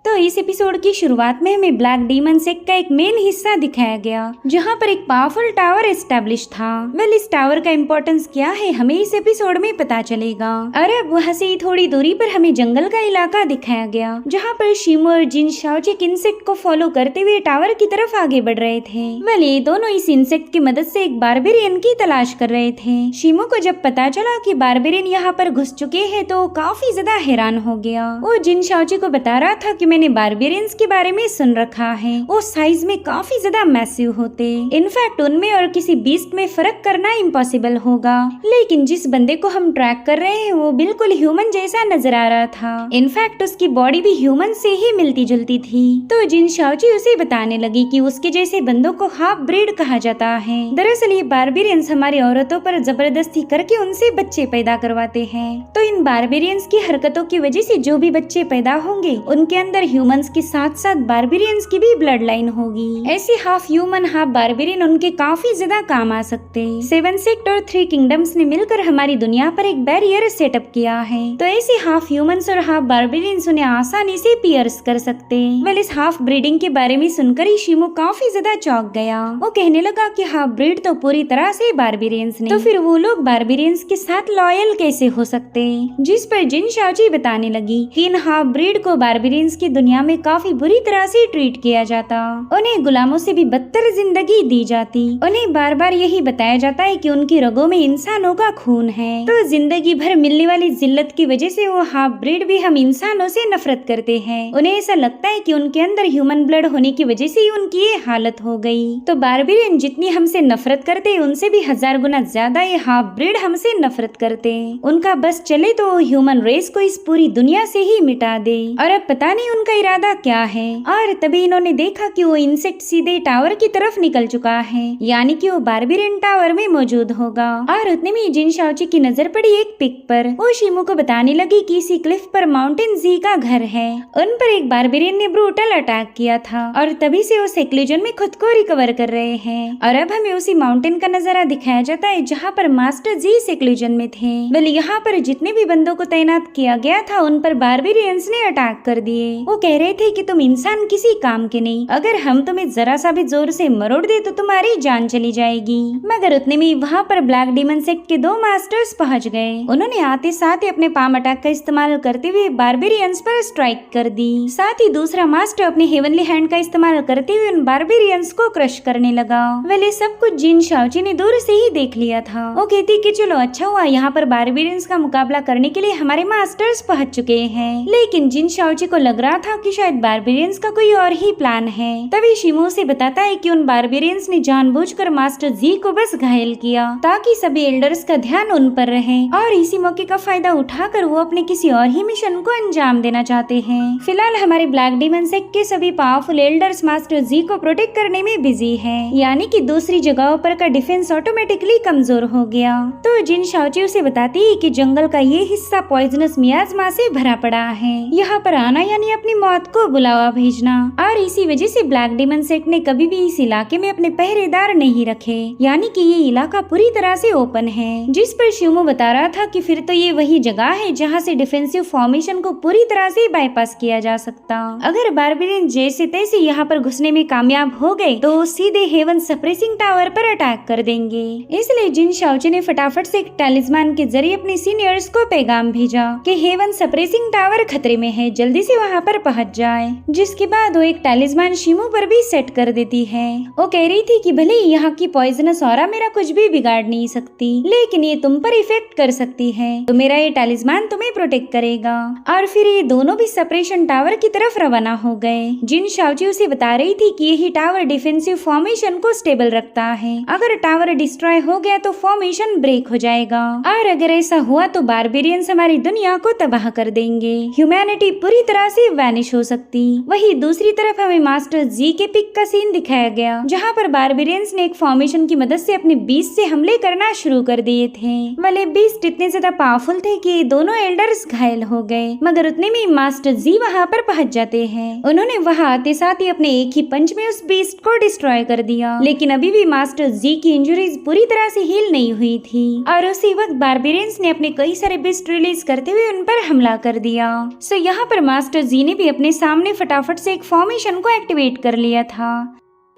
तो इस एपिसोड की शुरुआत में हमें ब्लैक डीमन सेक्ट का एक मेन हिस्सा दिखाया गया जहाँ पर एक पावरफुल टावर एस्टेब्लिश था। वेल, इस टावर का इम्पोर्टेंस क्या है हमें इस एपिसोड में पता चलेगा। और अब वहाँ से थोड़ी दूरी पर हमें जंगल का इलाका दिखाया गया जहाँ पर शिमो और जिन शाओची एक इंसेक्ट को फॉलो करते हुए टावर की तरफ आगे बढ़ रहे थे। वेल, ये दोनों इस इंसेक्ट की मदद से एक बारबेरियन की तलाश कर रहे थे। शिमो को जब पता चला कि बारबेरियन यहाँ पर घुस चुके हैं तो काफी ज्यादा हैरान हो गया। वो जिन शाओची को बता रहा था कि मैंने बारबेरियंस के बारे में सुन रखा है, वो साइज में काफी ज्यादा मैसिव होते। इनफैक्ट उनमें और किसी बीस्ट में फर्क करना इम्पॉसिबल होगा। लेकिन जिस बंदे को हम ट्रैक कर रहे हैं वो बिल्कुल ह्यूमन जैसा नजर आ रहा था। इनफैक्ट उसकी बॉडी भी ह्यूमन से ही मिलती जुलती थी। तो जिन शाओची उसे बताने लगी कि उसके जैसे बंदों को हाफ ब्रीड कहा जाता है। दरअसल ये बारबेरियंस हमारी औरतों पर जबरदस्ती करके उनसे बच्चे पैदा करवाते हैं। तो इन बारबेरियंस की हरकतों की वजह से जो भी बच्चे पैदा होंगे उनके अंदर ह्यूमंस के साथ साथ बारबेरियंस की भी ब्लड लाइन होगी। ऐसे हाफ ह्यूमन हाफ बारबेरियन उनके काफी ज्यादा काम आ सकते। 7 सेक्ट और 3 किंगडम्स ने मिलकर हमारी दुनिया पर एक बैरियर सेटअप किया है। तो ऐसे हाफ ह्यूमंस और हाफ बारबेरियंस उन्हें आसानी से पियर्स कर सकते। वेल, इस हाफ ब्रीडिंग के बारे में सुनकर ही शिमो काफी ज्यादा चौंक गया। वो कहने लगा कि हाफ ब्रीड तो पूरी तरह से बारबेरियंस नहीं, तो फिर वो लोग बारबेरियंस के साथ लॉयल कैसे हो सकते। जिस पर जिन शाओची बताने लगी कि इन हाफ ब्रीड को बारबेरियंस की दुनिया में काफी बुरी तरह से ट्रीट किया जाता, उन्हें गुलामों से भी बदतर जिंदगी दी जाती। उन्हें बार बार यही बताया जाता है कि उनकी रगों में इंसानों का खून है। तो जिंदगी भर मिलने वाली जिल्लत की वजह से वो हाफ ब्रीड भी हम इंसानों से नफरत करते हैं। उन्हें ऐसा लगता है कि उनके अंदर ह्यूमन ब्लड होने की वजह से ही उनकी ये हालत हो गई। तो बारबेरियन जितनी हमसे नफरत करते उनसे भी 1000 गुना ज्यादा ये हाफ ब्रीड हमसे नफरत करते। उनका बस चले तो ह्यूमन रेस को इस पूरी दुनिया से ही मिटा दे। और अब पता नहीं उनका इरादा क्या है। और तभी इन्होंने देखा कि वो इंसेक्ट सीधे टावर की तरफ निकल चुका है, यानी कि वो बारबेरियन टावर में मौजूद होगा। और उतने में जिन शाओची की नजर पड़ी एक पिक पर। वो शिमो को बताने लगी कि इसी क्लिफ पर माउंटेन जी का घर है। उन पर एक बारबेरियन ने ब्रूटल अटैक किया था और तभी से वो सेक्लूजन में खुद को रिकवर कर रहे हैं। और अब हमें उसी माउंटेन का नजारा दिखाया जाता है जहाँ पर मास्टर जी सेक्लूजन में थे। वेल, यहाँ पर जितने भी बंदों को तैनात किया गया था उन पर बारबेरियंस ने अटैक कर दिए। वो कह रहे थे कि तुम इंसान किसी काम के नहीं, अगर हम तुम्हें जरा सा भी जोर से मरोड़ दे तो तुम्हारी जान चली जाएगी। मगर उतने में वहाँ पर ब्लैक डीमन सेक्ट के 2 मास्टर्स पहुँच गए। उन्होंने आते साथ ही अपने पाम अटैक का इस्तेमाल करते हुए बारबेरियंस पर स्ट्राइक कर दी। साथ ही दूसरा मास्टर अपने हेवनली हैंड का इस्तेमाल करते हुए उन बारबेरियंस को क्रश करने लगा। वेल, सब कुछ जिन शाओची ने दूर से ही देख लिया था। वो कहती कि चलो अच्छा हुआ यहाँ पर बारबेरियंस का मुकाबला करने के लिए हमारे मास्टर्स पहुँच चुके हैं। लेकिन जिन शाओची को लग रहा था कि शायद बारबेरियंस का कोई और ही प्लान है। तभी शिमो से बताता है कि उन बारबेरियंस ने जानबूझकर मास्टर जी को बस घायल किया ताकि सभी एल्डर्स का ध्यान उन पर रहे और इसी मौके का फायदा उठाकर वो अपने किसी और ही मिशन को अंजाम देना चाहते हैं। फिलहाल हमारे ब्लैक डीमन सेक्ट के सभी पावरफुल एल्डर्स मास्टर जी को प्रोटेक्ट करने में बिजी है, यानी कि दूसरी जगहों पर का डिफेंस ऑटोमेटिकली कमजोर हो गया। तो जिन शाओची उसे बताती है कि जंगल का ये हिस्सा पॉइजनस मियाज़मा से भरा पड़ा है, यहाँ पर आना यानी अपनी मौत को बुलावा भेजना। और इसी वजह से ब्लैक डीमन सेक्ट ने कभी भी इस इलाके में अपने पहरेदार नहीं रखे, यानी कि ये इलाका पूरी तरह से ओपन है। जिस पर शिमो बता रहा था कि फिर तो ये वही जगह है जहाँ से डिफेंसिव फॉर्मेशन को पूरी तरह से बाईपास किया जा सकता। अगर बारबेरियन जैसे तैसे यहाँ पर घुसने में कामयाब हो गए तो सीधे हेवन सप्रेसिंग टावर पर अटैक कर देंगे। इसलिए जिन शाओची ने फटाफट से एक टैलिस्मान के जरिए अपने सीनियर्स को पैगाम भेजा कि हेवन सप्रेसिंग टावर खतरे में है, जल्दी से वहाँ पर पहुँच जाए। जिसके बाद वो एक टैलिस्मान शिमो पर भी सेट कर देती है। वो कह रही थी कि भले यहाँ की पॉइजनस ऑरा मेरा कुछ भी बिगाड़ नहीं सकती, लेकिन ये तुम पर इफेक्ट कर सकती है, तो मेरा ये टैलिस्मान तुम्हें प्रोटेक्ट करेगा। और फिर ये दोनों भी सेपरेशन टावर की तरफ रवाना हो गए। जिन शाओची उसे बता रही थी कि यही टावर डिफेंसिव फॉर्मेशन को स्टेबल रखता है, अगर टावर डिस्ट्रॉय हो गया तो फॉर्मेशन ब्रेक हो जाएगा और अगर ऐसा हुआ तो बारबेरियंस हमारी दुनिया को तबाह कर देंगे, ह्यूमैनिटी पूरी तरह से वैनिश हो सकती। वही दूसरी तरफ हमें मास्टर जी के पिक का सीन दिखाया गया जहाँ पर बारबेरियंस ने एक फॉर्मेशन की मदद से अपने बीस्ट से हमले करना शुरू कर दिए थे। वाले बीस्ट इतने ज्यादा पावरफुल थे कि दोनों एल्डर्स घायल हो गए, मगर उतने में मास्टर जी वहाँ पर पहुँच जाते हैं। उन्होंने वहाँ आते साथ ही अपने एक ही पंच में उस बीस्ट को डिस्ट्रॉय कर दिया, लेकिन अभी भी मास्टर जी की इंजरीज पूरी तरह से हील नहीं हुई थी और उसी वक्त बारबेरियंस ने अपने कई सारे बीस्ट रिलीज करते हुए उन पर हमला कर दिया। सो यहाँ पर मास्टर जी ने उसने भी अपने सामने फटाफट से एक फॉर्मेशन को एक्टिवेट कर लिया था,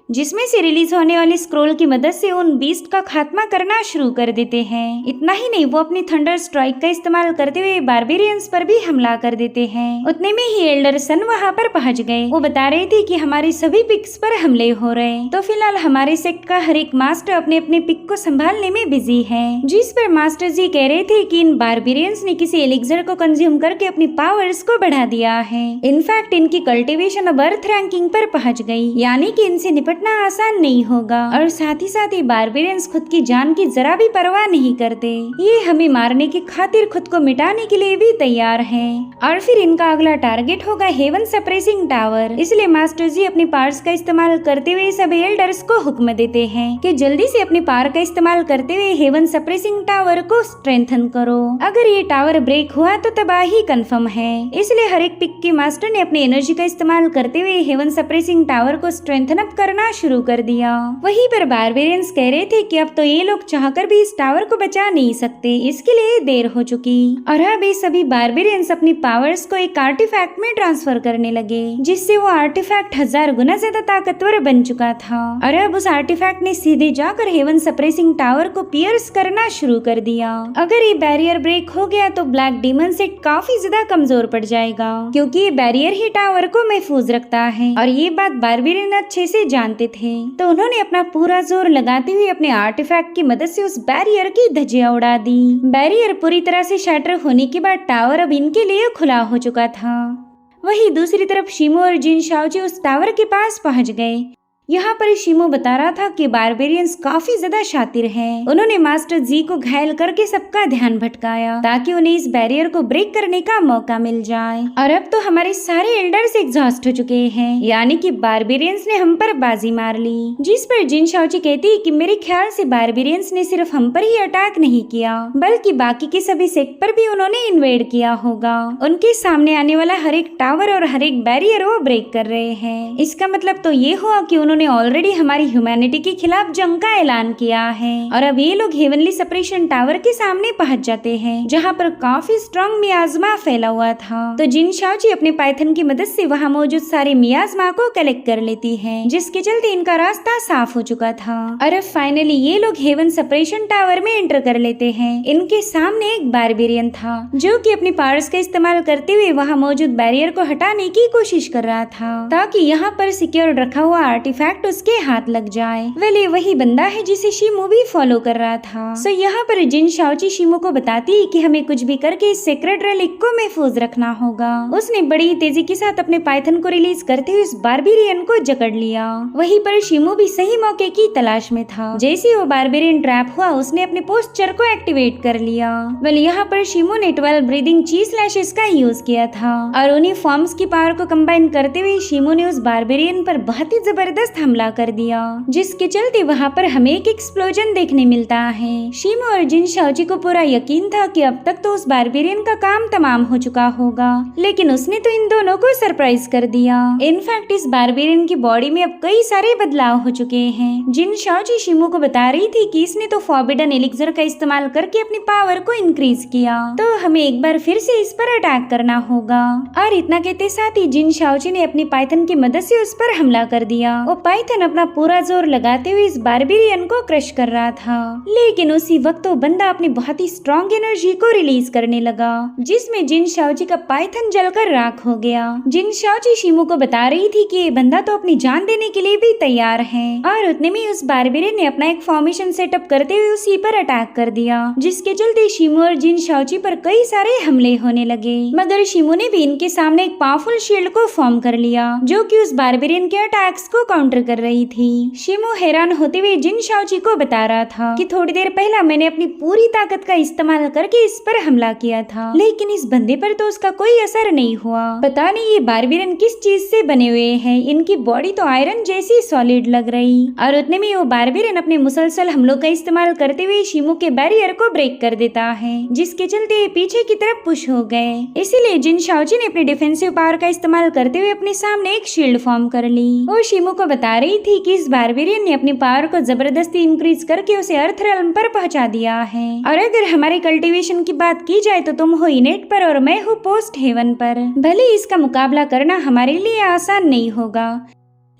जिसमें से रिलीज होने वाले स्क्रोल की मदद से उन बीस्ट का खात्मा करना शुरू कर देते हैं। इतना ही नहीं, वो अपनी थंडर स्ट्राइक का इस्तेमाल करते हुए बारबेरियंस पर भी हमला कर देते हैं। उतने में ही एल्डर सन वहाँ पर पहुँच गए। वो बता रहे थे कि हमारे सभी पिक्स पर हमले हो रहे, तो फिलहाल हमारे सेक्ट का हर एक मास्टर अपने अपने पिक को संभालने में बिजी है। जिस पर मास्टर जी कह रहे थे कि इन बारबेरियंस ने किसी एलिक्सर को कंज्यूम करके अपनी पावर्स को बढ़ा दिया है। इनफैक्ट इनकी कल्टीवेशन अब अर्थ रैंकिंग पर पहुँच गई, यानी कि इनसे निपटना आसान नहीं होगा। और साथ ही बारबेरियंस खुद की जान की जरा भी परवाह नहीं करते। ये हमें मारने की खातिर खुद को मिटाने के लिए भी तैयार हैं। और फिर इनका अगला टारगेट होगा हेवन सप्रेसिंग टावर। इसलिए मास्टर जी अपने पावर्स का इस्तेमाल करते हुए सब एल्डर्स को हुक्म देते हैं कि जल्दी से अपने पावर का इस्तेमाल करते हुए हेवन सप्रेसिंग टावर को स्ट्रेंथन करो। अगर ये टावर ब्रेक हुआ तो तबाही कंफर्म है। इसलिए हर एक पिक के मास्टर ने अपनी एनर्जी का इस्तेमाल करते हुए हेवन सप्रेसिंग टावर को स्ट्रेंथन अप करना शुरू कर दिया। वहीं पर बारबेरियंस कह रहे थे कि अब तो ये लोग चाहकर भी इस टावर को बचा नहीं सकते, इसके लिए देर हो चुकी। और अब ये सभी बारबेरियंस अपनी पावर्स को एक आर्टिफैक्ट में ट्रांसफर करने लगे, जिससे वो आर्टिफैक्ट 1000 गुना ज्यादा ताकतवर बन चुका था। और अब उस आर्टिफैक्ट ने सीधे जाकर हेवन सप्रेसिंग टावर को पियर्स करना शुरू कर दिया। अगर ये बैरियर ब्रेक हो गया तो ब्लैक डीमन सेट काफी ज्यादा कमजोर पड़ जाएगा, क्योंकि ये बैरियर ही टावर को महफूज रखता है। और ये बात बारबेरियन अच्छे से जानते थे, तो उन्होंने अपना पूरा जोर लगाते हुए अपने आर्टिफैक्ट की मदद से उस बैरियर की धज्जियां उड़ा दी। बैरियर पूरी तरह से शैटर होने के बाद टावर अब इनके लिए खुला हो चुका था। वहीं दूसरी तरफ शिमो और जिन शाओजी उस टावर के पास पहुंच गए। यहाँ पर शिमो बता रहा था कि बारबेरियंस काफी ज्यादा शातिर हैं। उन्होंने मास्टर जी को घायल करके सबका ध्यान भटकाया ताकि उन्हें इस बैरियर को ब्रेक करने का मौका मिल जाए। और अब तो हमारे सारे एल्डर्स एग्जॉस्ट हो चुके हैं, यानी कि बारबेरियंस ने हम पर बाजी मार ली। जिस पर जिन शाओजी कहती है कि मेरे ख्याल से बारबेरियंस ने सिर्फ हम पर ही अटैक नहीं किया, बल्कि बाकी के सभी सेक्ट पर भी उन्होंने इन्वेड किया होगा। उनके सामने आने वाला हर एक टावर और हर एक बैरियर वो ब्रेक कर रहे हैं। इसका मतलब तो ये हुआ कि उन्होंने ऑलरेडी हमारी ह्यूमैनिटी के खिलाफ जंग का ऐलान किया है। और अब ये लोग हेवनली सेपरेशन टावर के सामने पहुंच जाते हैं, जहां पर काफी स्ट्रॉन्ग मियाज़मा फैला हुआ था। तो जिन शाओजी अपने पाइथन की मदद से वहां मौजूद सारे मियाज़मा को कलेक्ट कर लेती है, जिसके चलते इनका रास्ता साफ हो चुका था। और अब फाइनली ये लोग हेवन सेपरेशन टावर में एंटर कर लेते हैं। इनके सामने एक बारबेरियन था, जो कि अपनी पावर्स का इस्तेमाल करते हुए वहां मौजूद बैरियर को हटाने की कोशिश कर रहा था, ताकि यहाँ पर सिक्योर रखा हुआ आर्टिफैक्ट उसके हाथ लग जाए। वेल वही बंदा है जिसे शिमो भी फॉलो कर रहा था। सो यहाँ पर जिन शाओजी शिमो को बताती है कि हमें कुछ भी करके इस सीक्रेट रेलिक को महफूज रखना होगा। उसने बड़ी तेजी के साथ अपने पाइथन को रिलीज करते हुए इस बारबेरियन को जकड़ लिया। वहीं पर शिमो भी सही मौके की तलाश में था। जैसे वो बारबेरियन ट्रैप हुआ, उसने अपने पोस्चर को एक्टिवेट कर लिया। वेल यहाँ पर शिमो ने 12 ब्रीदिंग ची स्लैशेस का यूज किया था, और उन्हीं फॉर्म्स की पावर को कंबाइन करते हुए शिमो ने उस बारबेरियन पर बहुत ही जबरदस्त हमला कर दिया, जिसके चलते वहाँ पर हमें एक एक्सप्लोजन देखने मिलता है। शिमो और जिन शाओजी को पूरा यकीन था कि अब तक तो उस बारबेरियन का काम तमाम हो चुका होगा, लेकिन उसने तो इन दोनों को सरप्राइज कर दिया। इनफैक्ट इस बारबेरियन की बॉडी में अब कई सारे बदलाव हो चुके हैं। जिन शाओजी शिमो को बता रही थी कि इसने तो फॉरबिडन एलिक्सर का इस्तेमाल करके अपनी पावर को इंक्रीज किया, तो हमें एक बार फिर से इस पर अटैक करना होगा। और इतना कहते साथ ही जिन शाओजी ने अपनी पाइथन की मदद से उस पर हमला कर दिया। वो पाइथन अपना पूरा जोर लगाते हुए इस बारबेरियन को क्रश कर रहा था, लेकिन उसी वक्त वो बंदा अपनी बहुत ही स्ट्रॉन्ग एनर्जी को रिलीज करने लगा, जिसमें जिन शाओजी का पाइथन जलकर राख हो गया। जिन शाओजी शिमो को बता रही थी कि ये बंदा तो अपनी जान देने के लिए भी तैयार है। और उतने में उस बारबेरियन ने अपना एक फॉर्मेशन सेटअप करते हुए उसी पर अटैक कर दिया, जिसके चलते शिमो और जिन शाओजी पर कई सारे हमले होने लगे। मगर शिमो ने भी इनके सामने एक पावरफुल शील्ड को फॉर्म कर लिया, जो कि उस बारबेरियन के अटैक्स को काउंटर कर रही थी। शिमो हैरान होते हुए जिन शाओजी को बता रहा था कि थोड़ी देर पहला मैंने अपनी पूरी ताकत का इस्तेमाल करके इस पर हमला किया था, लेकिन इस बंदे पर तो उसका कोई असर नहीं हुआ। पता नहीं ये बारबेरियन किस चीज से बने हुए हैं, इनकी बॉडी तो आयरन जैसी सॉलिड लग रही। और उतने में वो बारबेरियन अपने मुसलसल हमलों का इस्तेमाल करते हुए शिमो के बैरियर को ब्रेक कर देता है, जिसके चलते पीछे की तरफ पुश हो गए। इसीलिए जिन शाओजी ने अपनी डिफेंसिव पावर का इस्तेमाल करते हुए अपने सामने एक शील्ड फॉर्म कर ली। वो शिमो को बता बता रही थी कि इस बारबेरियन ने अपनी पावर को जबरदस्ती इंक्रीज करके उसे अर्थ रेल्म पर पहुंचा दिया है। और अगर हमारे कल्टीवेशन की बात की जाए तो तुम हो इनेट पर और मैं हूँ पोस्ट हेवन पर। भले इसका मुकाबला करना हमारे लिए आसान नहीं होगा,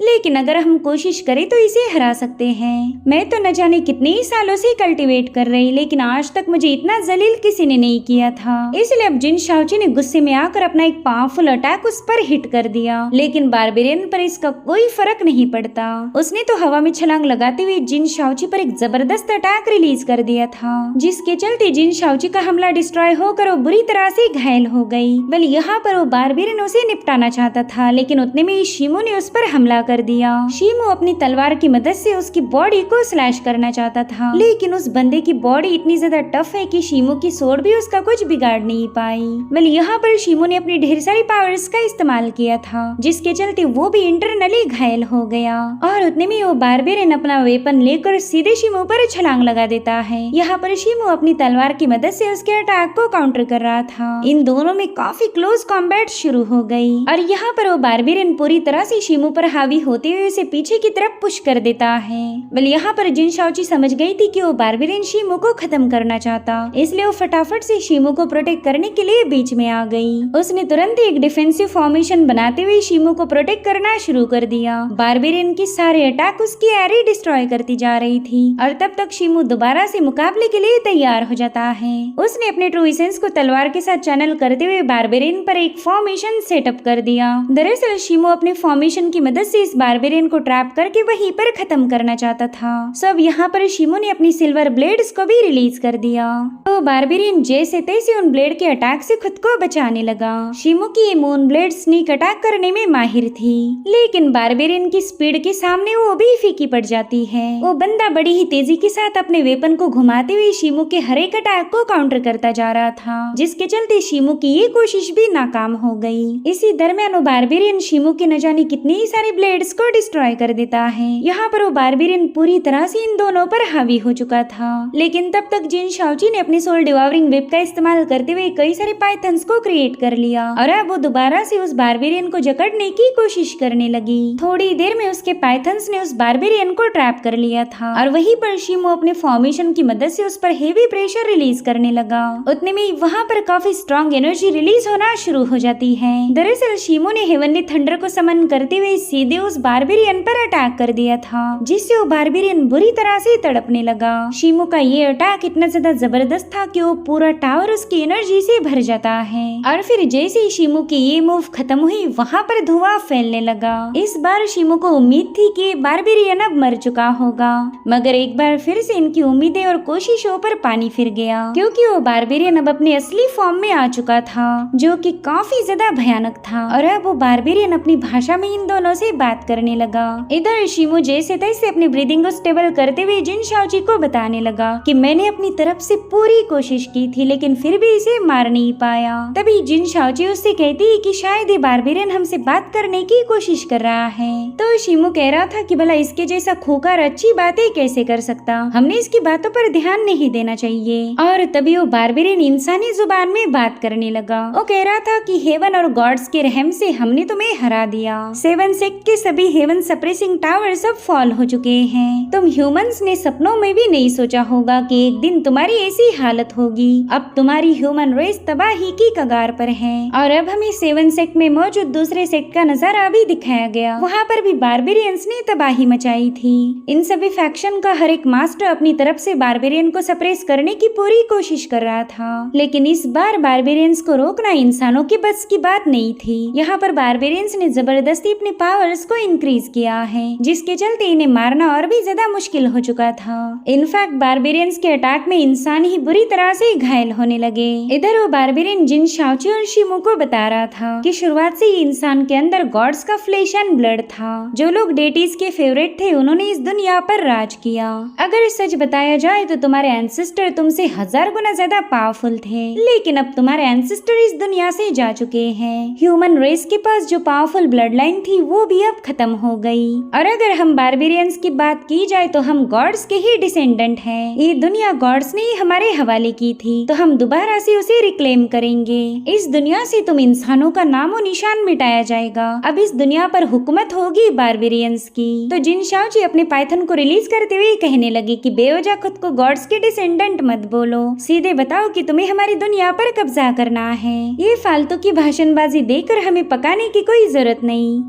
लेकिन अगर हम कोशिश करें तो इसे हरा सकते हैं। मैं तो न जाने कितने ही सालों से कल्टीवेट कर रही, लेकिन आज तक मुझे इतना जलील किसी ने नहीं किया था। इसलिए अब जिन शाओची ने गुस्से में आकर अपना एक पावरफुल अटैक उस पर हिट कर दिया, लेकिन बारबेरियन पर इसका कोई फर्क नहीं पड़ता। उसने तो हवा में छलांग लगाते हुए जिन शाओची पर एक जबरदस्त अटैक रिलीज कर दिया था, जिसके चलते जिन शाओची का हमला डिस्ट्रॉय होकर वो बुरी तरह से घायल हो गई। वेल यहाँ पर वो बारबेरियन उसे निपटाना चाहता था, लेकिन उतने में ही शीमो ने उस पर हमला कर दिया। शीमो अपनी तलवार की मदद से उसकी बॉडी को स्लैश करना चाहता था, लेकिन उस बंदे की बॉडी इतनी ज्यादा टफ है कि शीमो की सोड भी उसका कुछ बिगाड़ नहीं पाई। वेल यहाँ पर शीमो ने अपनी ढेर सारी पावर्स का इस्तेमाल किया था, जिसके चलते वो भी इंटरनली घायल हो गया। और उतने में वो बारबेरियन अपना वेपन लेकर सीधे शीमो पर छलांग लगा देता है। यहाँ पर शीमो अपनी तलवार की मदद से उसके अटैक को काउंटर कर रहा था। इन दोनों में काफी क्लोज कॉम्बैट शुरू हो गई और यहाँ पर वो बारबेरियन पूरी तरह से शीमो पर हावी होते हुए उसे पीछे की तरफ पुश कर देता है। वेल यहाँ पर जिन शाओची समझ गई थी कि वो बारबेरियन शीमो को खत्म करना चाहता, इसलिए वो फटाफट से शीमो को प्रोटेक्ट करने के लिए बीच में आ गई। उसने तुरंत ही एक डिफेंसिव फॉर्मेशन बनाते हुए शीमो को प्रोटेक्ट करना शुरू कर दिया। बारबेरियन के सारे अटैक उसकी एरी डिस्ट्रॉय करती जा रही थी और तब तक शीमो दोबारा से मुकाबले के लिए तैयार हो जाता है। उसने अपने ट्रू एसेंस को तलवार के साथ चैनल करते हुए बारबेरियन पर एक फॉर्मेशन सेटअप कर दिया। दरअसल शीमो अपने फॉर्मेशन की मदद से इस बारबेरियन को ट्रैप करके वहीं पर खत्म करना चाहता था। सो अब यहाँ पर शीमो ने अपनी सिल्वर ब्लेड्स को भी रिलीज कर दिया। तो बारबेरियन जैसे तैसे उन ब्लेड के अटैक से खुद को बचाने लगा। शीमो की ये मून ब्लेड स्नीक अटैक करने में माहिर थी, लेकिन बारबेरियन की स्पीड के सामने वो भी फीकी पड़ जाती है। वो बंदा बड़ी ही तेजी के साथ अपने वेपन को घुमाते हुए शीमो के हर एक अटैक को काउंटर करता जा रहा था, जिसके चलते शीमो की ये कोशिश भी नाकाम हो गई। इसी दरमियान वो बारबेरियन शीमो के न जाने कितनी ही सारी ब्लेड्स को डिस्ट्रॉय कर देता है। यहाँ पर वो बारबेरियन पूरी तरह से इन दोनों पर हावी हो चुका था, लेकिन तब तक जिन शाओची ने अपनी सोल डिवावरिंग वेब का इस्तेमाल करते हुए कई सारे पाइथन्स को क्रिएट कर लिया और अब वो दोबारा से उस बारबेरियन को जकड़ने की कोशिश करने लगी। थोड़ी देर में उसके पाइथन्स ने उस बारबेरियन को ट्रैप कर लिया था और वहीं पर शीमो अपने फॉर्मेशन की मदद से उस पर हेवी प्रेशर रिलीज करने लगा। उतने में वहाँ पर काफी स्ट्रॉन्ग एनर्जी रिलीज होना शुरू हो जाती है। दरअसल शीमो ने हेवनली थंडर को समन करते हुए सीधे उस बारबेरियन पर अटैक कर दिया था, जिससे वो बारबेरियन बुरी तरह से तड़पने लगा। शीमो का ये अटैक इतना ज्यादा जबरदस्त था कि वो पूरा टावर उसकी एनर्जी से भर जाता है और फिर जैसे ही शीमो की ये मूव खत्म हुई, वहाँ पर धुआं फैलने लगा। इस बार शीमो को उम्मीद थी कि बारबेरियन अब मर चुका होगा, मगर एक बार फिर से इनकी उम्मीदें और कोशिशों पर पानी फिर गया, क्योंकि वो बारबेरियन अब अपने असली फॉर्म में आ चुका था, जो कि काफी ज्यादा भयानक था। और अब वो बारबेरियन अपनी भाषा में इन दोनों से बात करने लगा। इधर शीमो जैसे तैसे अपनी ब्रीदिंग को स्टेबल करते हुए जिन शाओची को बताने लगा कि मैंने अपनी तरफ से पूरी कोशिश की थी, लेकिन फिर भी इसे मार नहीं पाया। तभी जिन शाओची उससे कहती है कि शायद ये बारबेरियन हमसे बात करने की कोशिश कर रहा है। तो शीमो कह रहा था कि भला इसके जैसा खोखर अच्छी बातें कैसे कर सकता, हमने इसकी बातों पर ध्यान नहीं देना चाहिए। और तभी वो बारबेरियन इंसानी जुबान में बात करने लगा। वो कह रहा था कि हेवन और गॉड्स के रहम से हमने तुम्हें हरा दिया। 7 सेक्ट के सभी हेवन सप्रेसिंग टावर सब फॉल हो चुके हैं। तुम ह्यूमंस ने सपनों में भी नहीं सोचा होगा कि एक दिन तुम्हारी ऐसी हालत होगी। अब तुम्हारी ह्यूमन रेस तबाही की कगार पर है। और अब हमें 7 सेक्ट में मौजूद दूसरे सेक्ट का नजारा भी दिखाया गया। वहाँ पर भी बारबेरियंस ने तबाही मचाई थी। इन सभी फैक्शन का हर एक मास्टर अपनी तरफ से बारबेरियन को सप्रेस करने की पूरी कोशिश कर रहा था, लेकिन इस बार बारबेरियंस को रोकना इंसानों की बस की बात नहीं थी। यहाँ पर बारबेरियंस ने जबरदस्ती अपने पावर्स को इंक्रीज किया है, जिसके चलते इन्हें मारना और भी ज्यादा मुश्किल हो चुका था। इनफैक्ट बारबेरियंस के अटैक में इंसान ही बुरी तरह से घायल होने लगे। इधर वो बारबेरियन जिन शाओची और शीमो को बता रहा था कि शुरुआत से ही इंसान के अंदर गॉड्स का फ्लेश एंड ब्लड था। जो लोग डेटीज के फेवरेट थे उन्होंने इस दुनिया पर राज किया। अगर सच बताया जाए तो तुम्हारे एंसेस्टर तुमसे 1000 गुना ज्यादा पावरफुल थे, लेकिन अब तुम्हारे एंसेस्टर इस दुनिया से जा चुके हैं। ह्यूमन रेस के पास जो पावरफुल ब्लड लाइन थी वो भी अब सब खत्म हो गई। और अगर हम बारबेरियंस की बात की जाए तो हम गॉड्स के ही डिसेंडेंट हैं। ये दुनिया गॉड्स ने ही हमारे हवाले की थी, तो हम दोबारा से उसे रिक्लेम करेंगे। इस दुनिया से तुम इंसानों का नामो निशान मिटाया जाएगा। अब इस दुनिया पर हुकूमत होगी बारबेरियंस की। तो जिन शाओची अपने पाइथन को रिलीज करते हुए कहने लगे कि बेवजह खुद को गॉड्स के डिसेंडेंट मत बोलो, सीधे बताओ कि तुम्हें हमारी दुनिया पर कब्जा करना है। ये फालतू की भाषणबाजी देकर हमें पकाने की कोई जरूरत नहीं।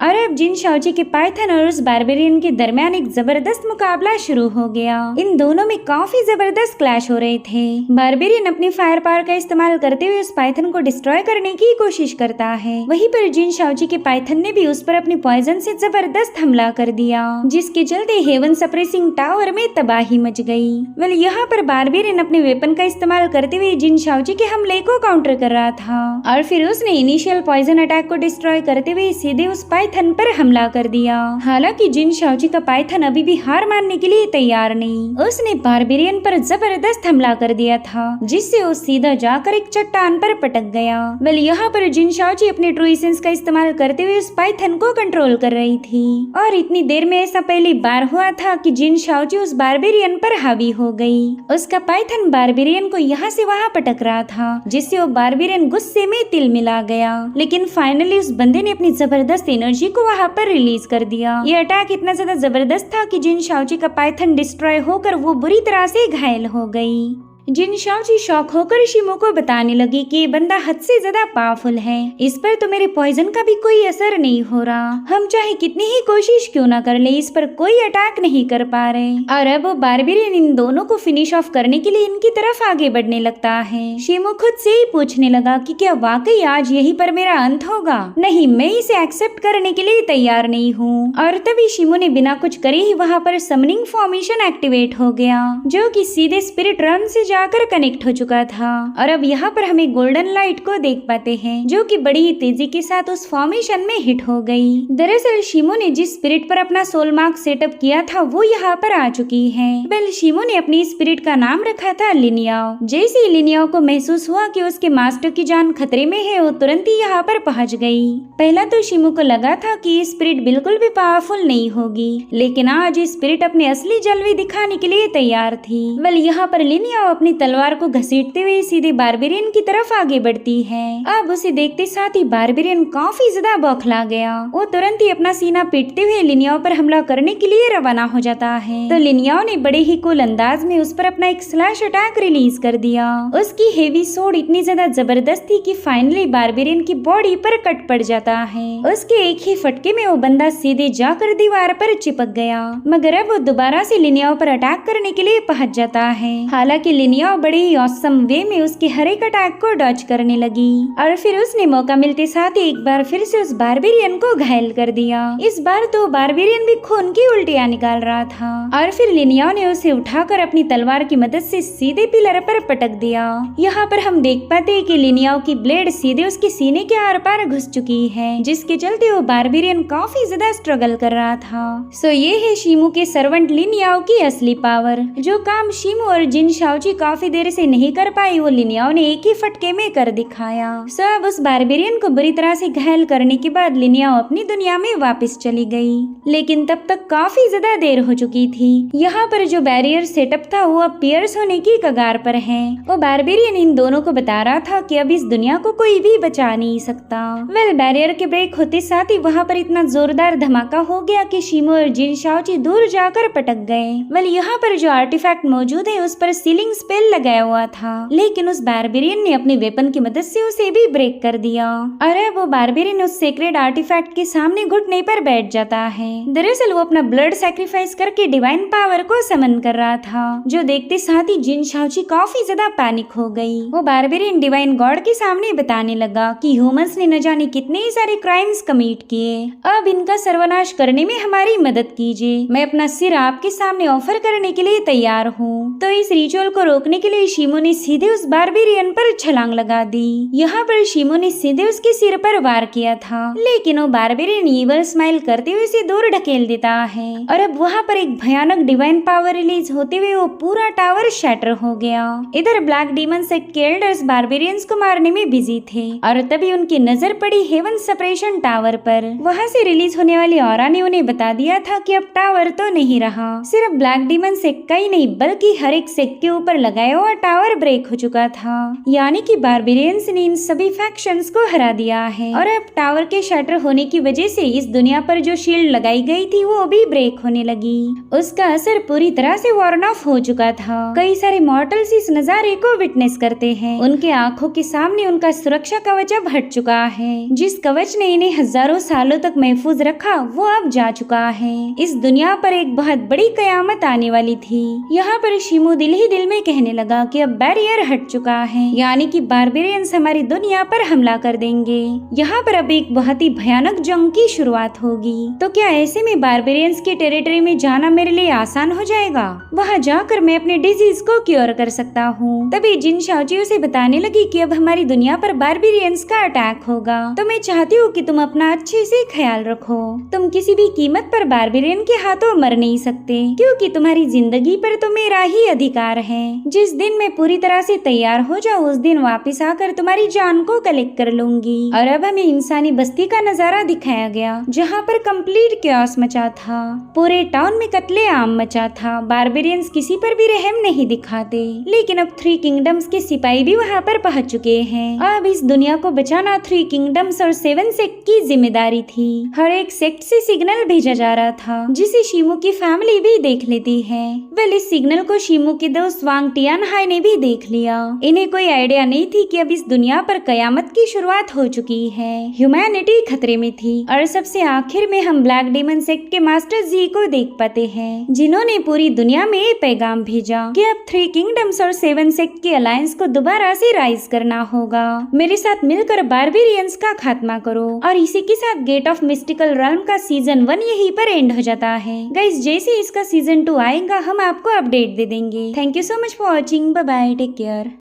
और अब जिन शाओची के पाइथन और उस बारबेरियन के दरमियान एक जबरदस्त मुकाबला शुरू हो गया। इन दोनों में काफी जबरदस्त क्लैश हो रहे थे। बारबेरियन अपनी फायर पावर का इस्तेमाल करते हुए उस पाइथन को डिस्ट्रॉय करने की कोशिश करता है। वहीं पर जिन शाओची के पाइथन ने भी उस पर अपनी पॉइजन से जबरदस्त हमला कर दिया, जिसके चलते हेवन सप्रेसिंग टावर में तबाही मच गई। वेल यहाँ पर बारबेरियन अपने वेपन का इस्तेमाल करते हुए जिन शाओची के हमले को काउंटर कर रहा था और फिर उसने इनिशियल पॉइजन अटैक को डिस्ट्रॉय करते हुए सीधे उस पाइथन पर हमला कर दिया। हालांकि जिन शाओची का पाइथन अभी भी हार मानने के लिए तैयार नहीं। उसने बारबेरियन पर जबरदस्त हमला कर दिया था, जिससे वो सीधा जाकर एक चट्टान पर पटक गया। वेल यहाँ पर जिन शाओची अपने ट्रू एसेंस का इस्तेमाल करते हुए उस पाइथन को कंट्रोल कर रही थी। और इतनी देर में ऐसा पहली बार हुआ था कि जिन शाओची उस बारबेरियन पर हावी हो गई। उसका पाइथन बारबेरियन को यहाँ से वहाँ पटक रहा था, जिससे वो बारबेरियन गुस्से में तिल मिला गया। लेकिन फाइनली उस बंदे ने अपनी जबरदस्त एनर्जी को वहाँ पर रिलीज कर दिया। ये अटैक इतना ज्यादा जबरदस्त था कि जिन शाओची का पाइथन डिस्ट्रॉय होकर वो बुरी तरह से घायल हो गई। जिन शाओची शॉक होकर शिमो को बताने लगी कि ये बंदा हद से ज्यादा पावरफुल है, इस पर तो मेरे पॉइजन का भी कोई असर नहीं हो रहा। हम चाहे कितनी ही कोशिश क्यों ना कर ले, इस पर कोई अटैक नहीं कर पा रहे। और अब बारबेरियन इन दोनों को फिनिश ऑफ करने के लिए इनकी तरफ आगे बढ़ने लगता है। शिमो खुद से ही पूछने लगा कि क्या वाकई आज यही पर मेरा अंत होगा? नहीं, मैं इसे एक्सेप्ट करने के लिए तैयार नहीं हूँ। और तभी शिमो ने बिना कुछ करे ही वहाँ पर समनिंग फॉर्मेशन एक्टिवेट हो गया, जो कि सीधे स्पिरिट रन से जाकर कनेक्ट हो चुका था। और अब यहाँ पर हमें गोल्डन लाइट को देख पाते हैं, जो कि बड़ी ही तेजी के साथ उस फॉर्मेशन में हिट हो गई। दरअसल शिमो ने जिस स्पिरिट पर अपना सोल मार्क सेटअप किया था वो यहाँ पर आ चुकी है। वेल शिमो ने अपनी स्पिरिट का नाम रखा था लिनियाओ। जैसे ही लिनियाओ को महसूस हुआ कि उसके मास्टर की जान खतरे में है, वो तुरंत ही यहाँ पर पहुँच गई। पहला तो शिमो को लगा था कि स्पिरिट बिल्कुल भी पावरफुल नहीं होगी, लेकिन आज स्पिरिट अपने असली जलवे दिखाने के लिए तैयार थी। वेल यहाँ पर लिनियाओ अपनी तलवार को घसीटते हुए सीधे बारबेरियन की तरफ आगे बढ़ती है। अब उसे देखते साथ ही बारबेरियन काफी ज्यादा बौखला गया। वो तुरंत ही अपना सीना पीटते हुए लिनियाओ पर हमला करने के लिए रवाना हो जाता है। तो लिनियाओ ने बड़े ही कूल अंदाज में उस पर अपना एक स्लैश अटैक रिलीज कर दिया। उसकी हेवी सोड इतनी ज्यादा जबरदस्त थी कि फाइनली बारबेरियन की बॉडी पर कट पड़ जाता है। उसके एक ही फटके में वो बंदा सीधे जाकर दीवार पर चिपक गया। मगर अब वो दोबारा से लिनियाओ पर अटैक करने के लिए पहुंच जाता है। हालांकि लिनियाओ बड़े ही ऑसम वे में उसके हर एक अटैक को डॉज करने लगी और फिर उसने मौका मिलते साथ ही एक बार फिर से उस बारबेरियन को घायल कर दिया। इस बार तो बारबेरियन भी खून की उल्टियां निकाल रहा था और फिर लिनियाओ ने उसे उठाकर अपनी तलवार की मदद से सीधे पिलर पर पटक दिया। यहाँ पर हम देख पाते हैं कि लिनियाओ की ब्लेड सीधे उसके सीने के आर पार घुस चुकी है, जिसके चलते वो बारबेरियन काफी ज्यादा स्ट्रगल कर रहा था। सो ये है शिमो के सर्वेंट लिनियाओ की असली पावर। जो काम शिमो और जिन शाओची काफी देर से नहीं कर पाई, वो लिनियाओ ने एक ही फटके में कर दिखाया। सो अब उस बारबेरियन को बुरी तरह से घायल करने के बाद लिनियाओ अपनी दुनिया में वापस चली गई, लेकिन तब तक काफी ज्यादा देर हो चुकी थी। यहाँ पर जो बैरियर सेटअप था वो अब पियर्स होने की कगार पर है। वो बारबेरियन इन दोनों को बता रहा था कि अब इस दुनिया को कोई भी बचा नहीं सकता। वेल बैरियर के ब्रेक होते साथ ही वहाँ पर इतना जोरदार धमाका हो गया कि शिमो और जिन शाओची दूर जाकर पटक गए। वेल यहाँ पर जो आर्टिफैक्ट मौजूद है उस पर सीलिंग स्पेल लगाया हुआ था, लेकिन उस बारबेरियन ने अपने वेपन की मदद से उसे भी ब्रेक कर दिया। अरे वो बारबेरियन उस सेक्रेड आर्टिफैक्ट के सामने घुटने पर बैठ जाता है। दरअसल वो अपना ब्लड सैक्रिफाइस करके डिवाइन पावर को समन कर रहा था, जो देखते साथ ही जिन शाओची काफी ज्यादा पैनिक हो गई। वो बारबेरियन डिवाइन गॉड के सामने बताने लगा कि ह्यूमंस ने न जाने कितने सारे क्राइम्स कमिट किए, अब इनका सर्वनाश करने में हमारी मदद कीजिए। मैं अपना सिर आपके सामने ऑफर करने के लिए तैयार हूँ। तो इस रिचुअल को रोकने के लिए शीमो ने सीधे उस बारबेरियन पर छलांग लगा दी। यहाँ पर शीमो ने सीधे उसके सिर पर वार किया था, लेकिन वो बारबेरियन ईवल स्माइल करते हुए उसे दूर ढकेल देता है और अब वहाँ पर एक भयानक डिवाइन पावर रिलीज होते हुए वो पूरा टावर शैटर हो गया। इधर ब्लैक डीमंस के एल्डर्स बारबेरियंस को मारने में बिजी थे और तभी उनकी नजर पड़ी हेवन सेपरेशन टावर पर। वहाँ से रिलीज होने वाली ऑरा ने उन्हें बता दिया था कि अब टावर तो नहीं रहा, सिर्फ ब्लैक डीमन सेक का ही नहीं बल्कि हर एक सेक के ऊपर लगाया हुआ टावर ब्रेक हो चुका था, यानी कि बारबेरियंस ने इन सभी फैक्शंस को हरा दिया है और अब टावर के शटर होने की वजह से इस दुनिया पर जो शील्ड लगाई गई थी वो भी ब्रेक होने लगी। उसका असर पूरी तरह से वॉर्न ऑफ हो चुका था। कई सारे मॉर्टल्स इस नजारे को विटनेस करते हैं। उनके आंखों के सामने उनका सुरक्षा कवच अब हट चुका है। जिस कवच ने इन्हें हजारों सालों तक महफूज रखा वो अब जा चुका है। इस दुनिया पर एक बहुत बड़ी कयामत आने वाली थी। यहाँ पर शीमो दिल ही दिल में कहने लगा कि अब बैरियर हट चुका है, यानी कि बारबेरियंस हमारी दुनिया पर हमला कर देंगे। यहाँ पर अब एक बहुत ही भयानक जंग की शुरुआत होगी। तो क्या ऐसे में बारबेरियंस की टेरिटरी में जाना मेरे लिए आसान हो जाएगा? वहाँ जाकर मैं अपने डिजीज को क्योर कर सकता हूँ। तभी जिन शाओची उसे बताने लगी कि अब हमारी दुनिया पर बारबेरियंस का अटैक होगा, तो मैं चाहती हूँ कि तुम अपना अच्छे से ख्याल रखो। तुम किसी भी कीमत पर बारबेरियन के हाथों मर नहीं सकते, क्योंकि तुम्हारी जिंदगी पर तो मेरा ही अधिकार है। जिस दिन मैं पूरी तरह से तैयार हो जाऊँ उस दिन वापस आकर तुम्हारी जान को कलेक्ट कर लूंगी। और अब हमें इंसानी बस्ती का नजारा दिखाया गया, जहाँ पर कंप्लीट क्योस मचा था। पूरे टाउन में कत्लेआम मचा था। बारबेरियंस किसी पर भी रहम नहीं दिखाते, लेकिन अब 3 किंगडम्स के सिपाही भी वहाँ पर पहुँच चुके हैं। अब इस दुनिया को बचाना 3 किंगडम्स और 7 सेक्ट की जिम्मेदारी थी। हर एक सेक्ट से सिग्नल भेजा जा रहा था, जिसे शीमो की फैमिली भी देख लेती है। वेल, इस सिग्नल को शीमो के दोस्त वांग टियानहाई ने भी देख लिया। इन्हें कोई आइडिया नहीं थी कि अब इस दुनिया पर कयामत की शुरुआत हो चुकी है। ह्यूमैनिटी खतरे में थी और सबसे आखिर में हम ब्लैक डीमन सेक्ट के मास्टर जी को देख पाते हैं, जिन्होंने पूरी दुनिया में ये पैगाम भेजा कि अब 3 किंगडम्स और 7 सेक्ट के अलायंस को दोबारा से राइज करना होगा। मेरे साथ मिलकर बारबेरियंस का खात्मा करो। और इसी के साथ गेट ऑफ मिस्टिकल रल्म का सीजन 1 यहीं पर एंड हो जाता है। गाइस, जैसे इसका सीजन 2 आएगा हम आपको अपडेट दे देंगे। Thank you so much for watching. Bye bye, take care.